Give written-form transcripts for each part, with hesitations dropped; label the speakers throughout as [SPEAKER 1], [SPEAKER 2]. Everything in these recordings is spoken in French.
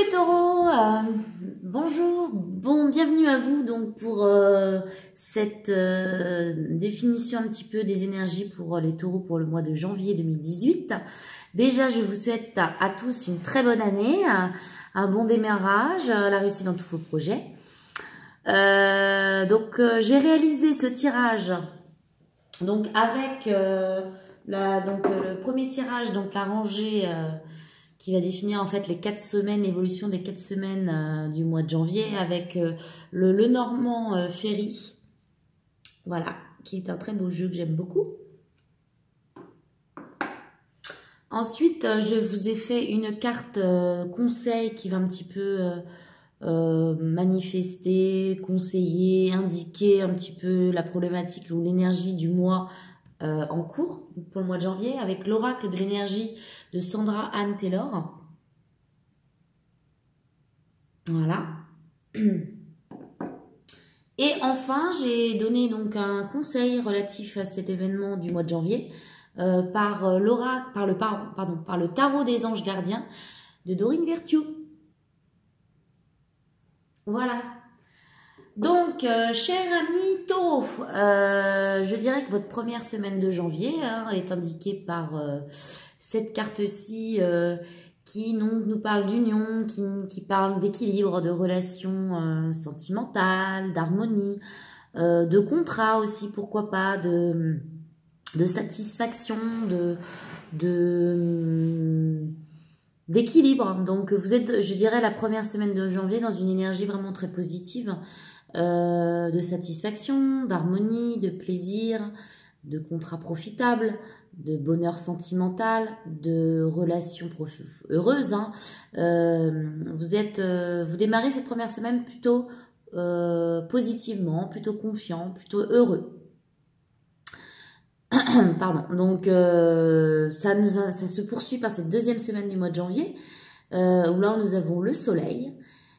[SPEAKER 1] les taureaux, bonjour, bienvenue à vous donc pour cette définition un petit peu des énergies pour les taureaux pour le mois de janvier 2018. Déjà, je vous souhaite à tous une très bonne année, un bon démarrage, la réussite dans tous vos projets. J'ai réalisé ce tirage donc avec le premier tirage, donc la rangée qui va définir en fait les 4 semaines, l'évolution des 4 semaines du mois de janvier avec le Normand Ferry, voilà, qui est un très beau jeu que j'aime beaucoup. Ensuite, je vous ai fait une carte conseil qui va un petit peu manifester, conseiller, indiquer un petit peu la problématique ou l'énergie du mois en cours pour le mois de janvier avec l'oracle de l'énergie de Sandra Anne Taylor. Voilà. Et enfin, j'ai donné donc un conseil relatif à cet événement du mois de janvier par l'oracle, par le tarot des anges gardiens de Dorine Virtue. Voilà. Donc, cher ami Taureau, je dirais que votre première semaine de janvier est indiquée par cette carte-ci qui nous parle d'union, qui parle d'équilibre, de relations sentimentales, d'harmonie, de contrat aussi, pourquoi pas, de satisfaction, d'équilibre. Donc, vous êtes, je dirais, la première semaine de janvier dans une énergie vraiment très positive. De satisfaction, d'harmonie, de plaisir, de contrat profitable, de bonheur sentimental, de relations heureuses. Vous démarrez cette première semaine plutôt positivement, plutôt confiant, plutôt heureux. Pardon. Donc ça se poursuit par cette deuxième semaine du mois de janvier où là nous avons le soleil.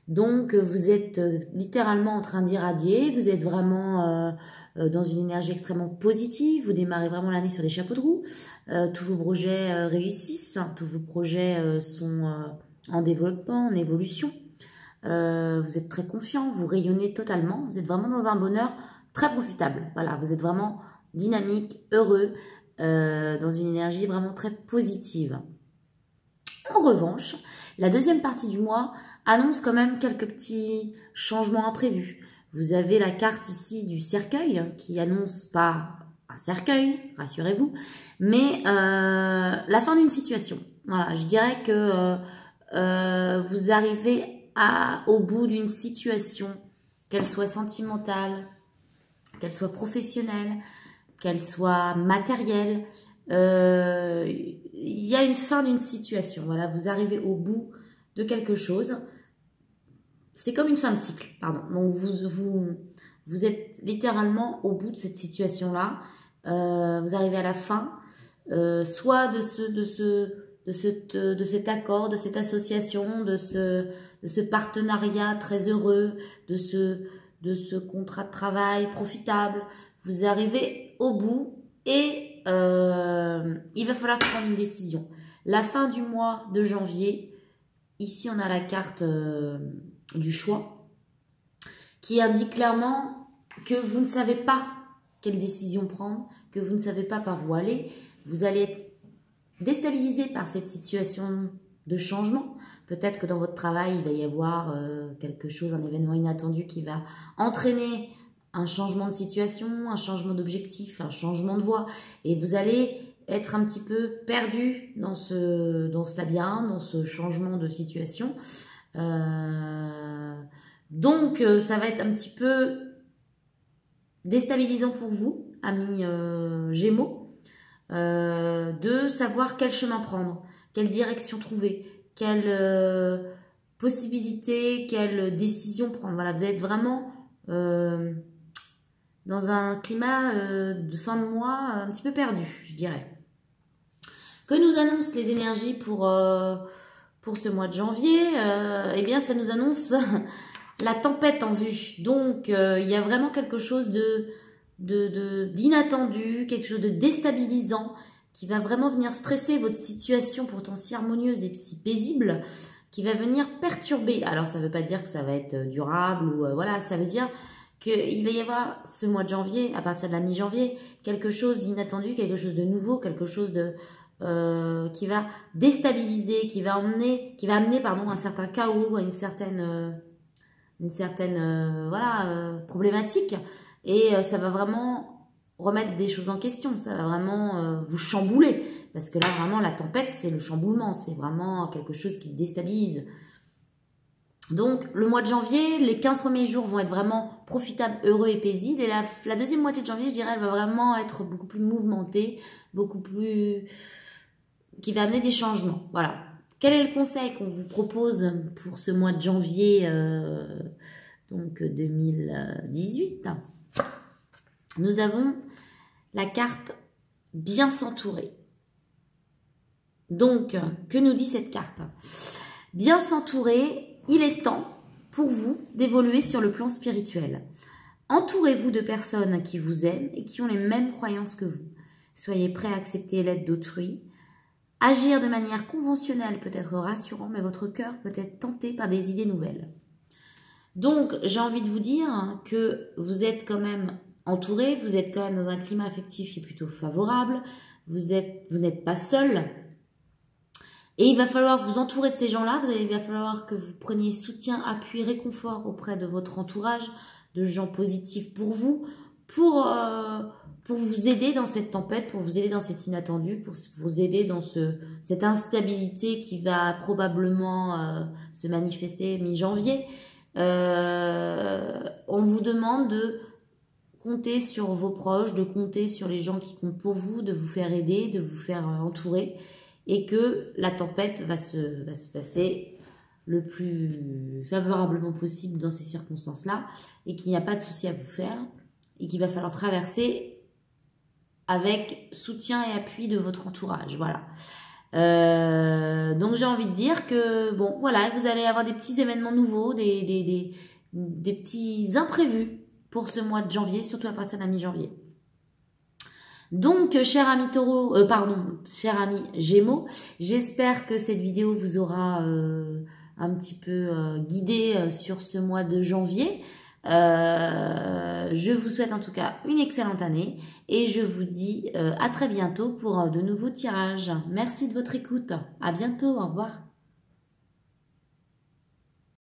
[SPEAKER 1] Donc, vous êtes littéralement en train d'irradier, vous êtes vraiment dans une énergie extrêmement positive, vous démarrez vraiment l'année sur des chapeaux de roue, tous vos projets réussissent, tous vos projets sont en développement, en évolution, vous êtes très confiant, vous rayonnez totalement, vous êtes vraiment dans un bonheur très profitable. Voilà, vous êtes vraiment dynamique, heureux, dans une énergie vraiment très positive. En revanche, la deuxième partie du mois annonce quand même quelques petits changements imprévus. Vous avez la carte ici du cercueil qui annonce pas un cercueil, rassurez-vous, mais la fin d'une situation. Voilà, je dirais que vous arrivez au bout d'une situation, qu'elle soit sentimentale, qu'elle soit professionnelle, qu'elle soit matérielle. Il y a une fin d'une situation. Voilà, vous arrivez au bout de quelque chose. C'est comme une fin de cycle, pardon. Donc vous êtes littéralement au bout de cette situation-là. Vous arrivez à la fin, soit de cet accord, de cette association, de ce partenariat très heureux, de ce contrat de travail profitable. Vous arrivez au bout et il va falloir prendre une décision. La fin du mois de janvier, ici on a la carte du choix qui indique clairement que vous ne savez pas quelle décision prendre, que vous ne savez pas par où aller. Vous allez être déstabilisé par cette situation de changement. Peut-être que dans votre travail, il va y avoir quelque chose, un événement inattendu qui va entraîner un changement de situation, un changement d'objectif, un changement de voie. Et vous allez être un petit peu perdu dans ce labyrinthe, dans ce changement de situation. Donc, ça va être un petit peu déstabilisant pour vous, amis Gémeaux, de savoir quel chemin prendre, quelle direction trouver, quelle possibilité, quelle décision prendre. Voilà, vous êtes vraiment dans un climat de fin de mois un petit peu perdu, je dirais. Que nous annoncent les énergies pour ce mois de janvier? Eh bien, ça nous annonce la tempête en vue. Donc, il y a vraiment quelque chose d'inattendu, quelque chose de déstabilisant qui va vraiment venir stresser votre situation pourtant si harmonieuse et si paisible, qui va venir perturber. Alors, ça ne veut pas dire que ça va être durable ou voilà, ça veut dire qu'il va y avoir ce mois de janvier, à partir de la mi-janvier, quelque chose d'inattendu, quelque chose de nouveau, quelque chose de qui va déstabiliser, qui va amener pardon, un certain chaos, une certaine voilà problématique, et ça va vraiment remettre des choses en question, ça va vraiment vous chambouler, parce que là vraiment la tempête c'est le chamboulement, c'est vraiment quelque chose qui déstabilise. Donc le mois de janvier, les 15 premiers jours vont être vraiment profitables, heureux et paisibles, et la deuxième moitié de janvier, je dirais, elle va vraiment être beaucoup plus mouvementée, beaucoup plus qui va amener des changements. Voilà. Quel est le conseil qu'on vous propose pour ce mois de janvier donc 2018? Nous avons la carte bien s'entourer. Donc, que nous dit cette carte? Bien s'entourer, il est temps pour vous d'évoluer sur le plan spirituel. Entourez-vous de personnes qui vous aiment et qui ont les mêmes croyances que vous. Soyez prêts à accepter l'aide d'autrui. Agir de manière conventionnelle peut être rassurant, mais votre cœur peut être tenté par des idées nouvelles. Donc, j'ai envie de vous dire que vous êtes quand même entouré, vous êtes quand même dans un climat affectif qui est plutôt favorable, vous n'êtes pas seul, et il va falloir vous entourer de ces gens-là, il va falloir que vous preniez soutien, appui, réconfort auprès de votre entourage, de gens positifs pour vous, pour vous aider dans cette tempête, pour vous aider dans cet inattendu, pour vous aider dans cette instabilité qui va probablement se manifester mi-janvier. On vous demande de compter sur vos proches, de compter sur les gens qui comptent pour vous, de vous faire aider, de vous faire entourer, et que la tempête va se passer le plus favorablement possible dans ces circonstances-là, et qu'il n'y a pas de souci à vous faire, et qu'il va falloir traverser avec soutien et appui de votre entourage. Voilà. Donc j'ai envie de dire que bon, voilà, vous allez avoir des petits événements nouveaux, des petits imprévus pour ce mois de janvier, surtout à partir de la mi-janvier. Donc, cher ami Taureau, cher ami Gémeaux, j'espère que cette vidéo vous aura un petit peu guidé sur ce mois de janvier. Je vous souhaite en tout cas une excellente année et je vous dis à très bientôt pour de nouveaux tirages. Merci de votre écoute. À bientôt. Au revoir.